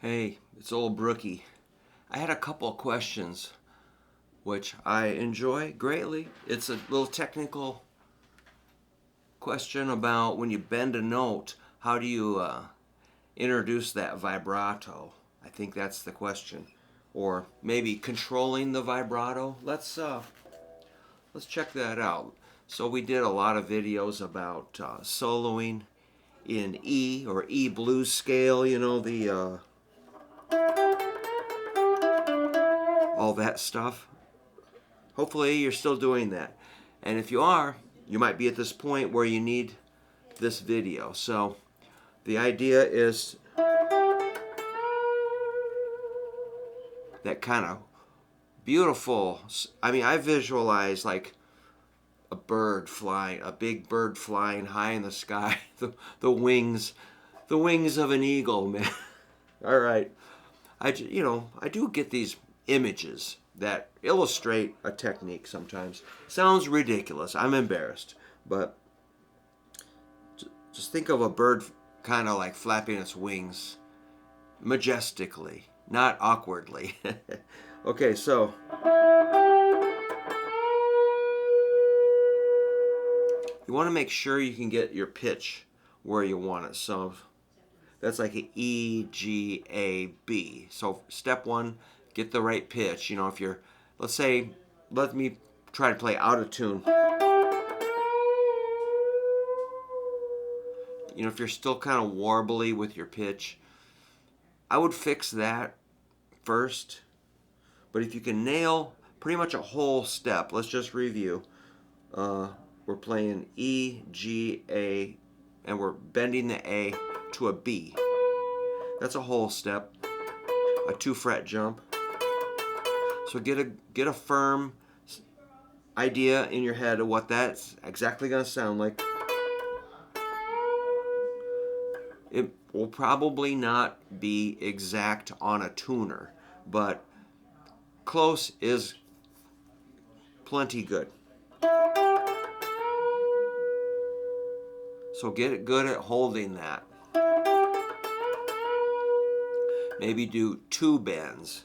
Hey, it's old Brookie. I had a couple of questions, which I enjoy greatly. It's a little technical question about when you bend a note, how do you introduce that vibrato? I think that's the question. Or maybe controlling the vibrato. Let's check that out. So we did a lot of videos about soloing in E or E blues scale, the all that stuff. Hopefully you're still doing that. And if you are, you might be at this point where you need this video. So the idea is that kind of beautiful, I visualize like a bird flying, a big bird flying high in the sky, the wings, the wings of an eagle, man. All right. I do get these images that illustrate a technique sometimes. Sounds ridiculous. I'm embarrassed. But just think of a bird kind of like flapping its wings majestically, not awkwardly. Okay, so you want to make sure you can get your pitch where you want it. So that's like an E, G, A, B. So step one, get the right pitch. If you're, let's say, let me try to play out of tune. If you're still kind of warbly with your pitch, I would fix that first. But if you can nail pretty much a whole step, let's just review. We're playing E, G, A, and we're bending the A to a B. That's a whole step, a 2-fret jump. So get a firm idea in your head of what that's exactly going to sound like. It will probably not be exact on a tuner, but close is plenty good. So get good at holding that. Maybe do 2 bends.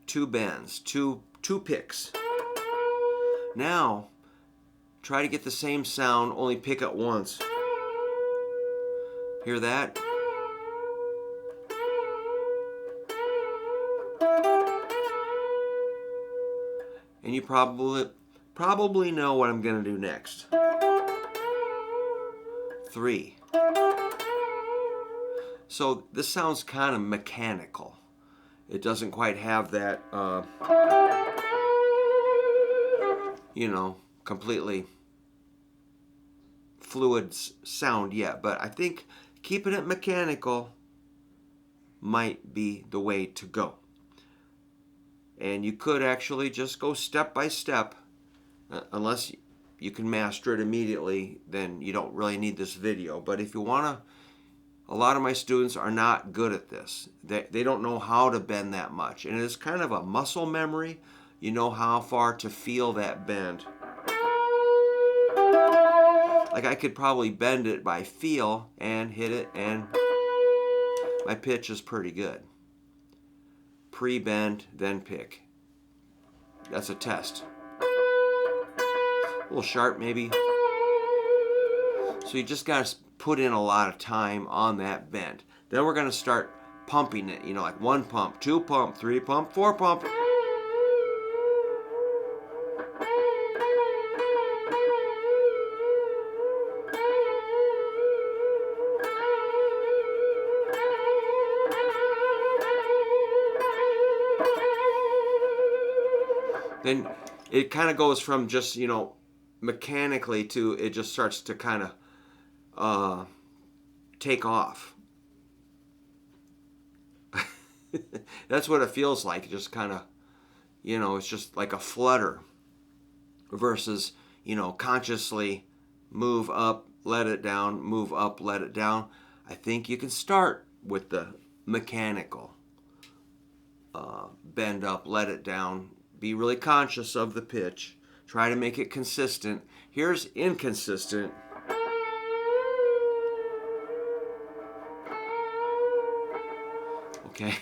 Two bends, two picks. Now, try to get the same sound, only pick it once. Hear that? And you probably know what I'm going to do next. 3. So this sounds kind of mechanical. It doesn't quite have that, completely fluid sound yet. But I think keeping it mechanical might be the way to go. And you could actually just go step by step, unless you can master it immediately, then you don't really need this video. But if you want to, a lot of my students are not good at this. They don't know how to bend that much. And it's kind of a muscle memory. You know how far to feel that bend. Like I could probably bend it by feel and hit it, and my pitch is pretty good. Pre-bend, then pick. That's a test. A little sharp maybe. So you just got to put in a lot of time on that bend. Then we're going to start pumping it, like 1 pump, 2 pump, 3 pump, 4 pump. Then it kind of goes from just, mechanically to it just starts to kind of take off. That's what it feels like. It just kind of, it's just like a flutter versus, consciously move up, let it down, move up, let it down. I think you can start with the mechanical. Bend up, let it down. Be really conscious of the pitch. Try to make it consistent. Here's inconsistent. Okay?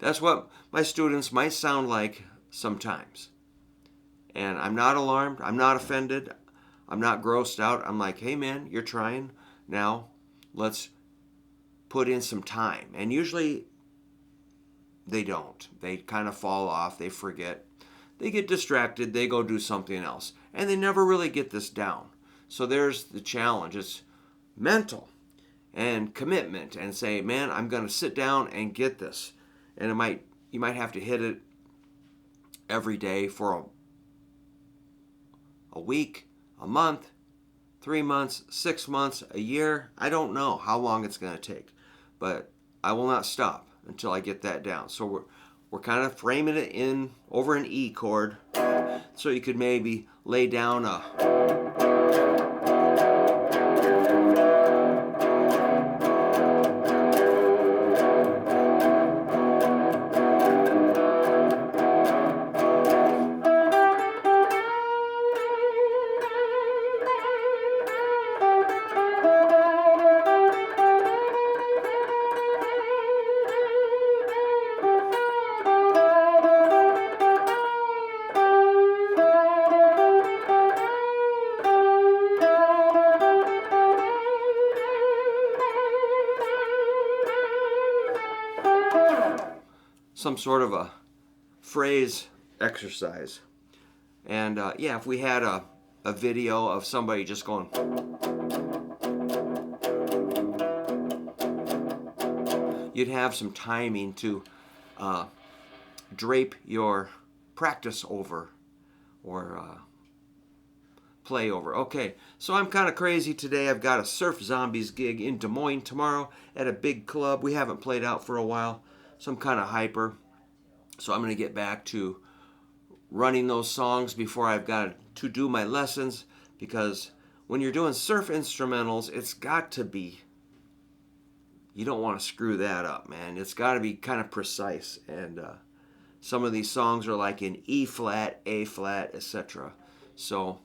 That's what my students might sound like sometimes. And I'm not alarmed. I'm not offended. I'm not grossed out. I'm like, hey man, you're trying. Now let's put in some time. And usually they don't. They kind of fall off. They forget. They get distracted. They go do something else. And they never really get this down. So there's the challenge. It's mental and commitment and say, man, I'm going to sit down and get this. And you might have to hit it every day for a week, a month, 3 months, 6 months, a year. I don't know how long it's going to take, but I will not stop until I get that down. So we're kind of framing it in over an E chord, so you could maybe lay down a some sort of a phrase exercise. And yeah, if we had a video of somebody just going, you'd have some timing to drape your practice over or play over. Okay, so I'm kind of crazy today. I've got a Surf Zombies gig in Des Moines tomorrow at a big club. We haven't played out for a while, so I'm kind of hyper. So I'm going to get back to running those songs before I've got to do my lessons, because when you're doing surf instrumentals, it's got to be, you don't want to screw that up, man. It's got to be kind of precise. And some of these songs are like in E flat, A flat, etc. So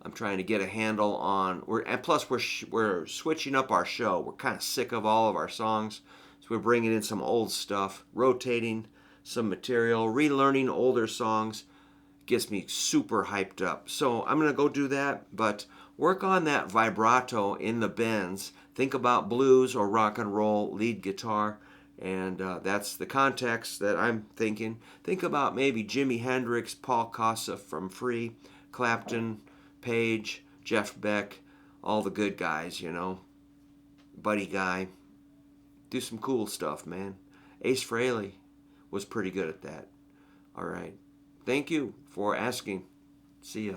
I'm trying to get a handle on, and plus we're switching up our show. We're kind of sick of all of our songs, so we're bringing in some old stuff, rotating some material, relearning older songs. Gets me super hyped up. So I'm going to go do that, but work on that vibrato in the bends. Think about blues or rock and roll lead guitar, and that's the context that I'm thinking. Think about maybe Jimi Hendrix, Paul Kossoff from Free, Clapton, Page, Jeff Beck, all the good guys, you know. Buddy Guy. Do some cool stuff, man. Ace Frehley was pretty good at that. All right. Thank you for asking. See ya.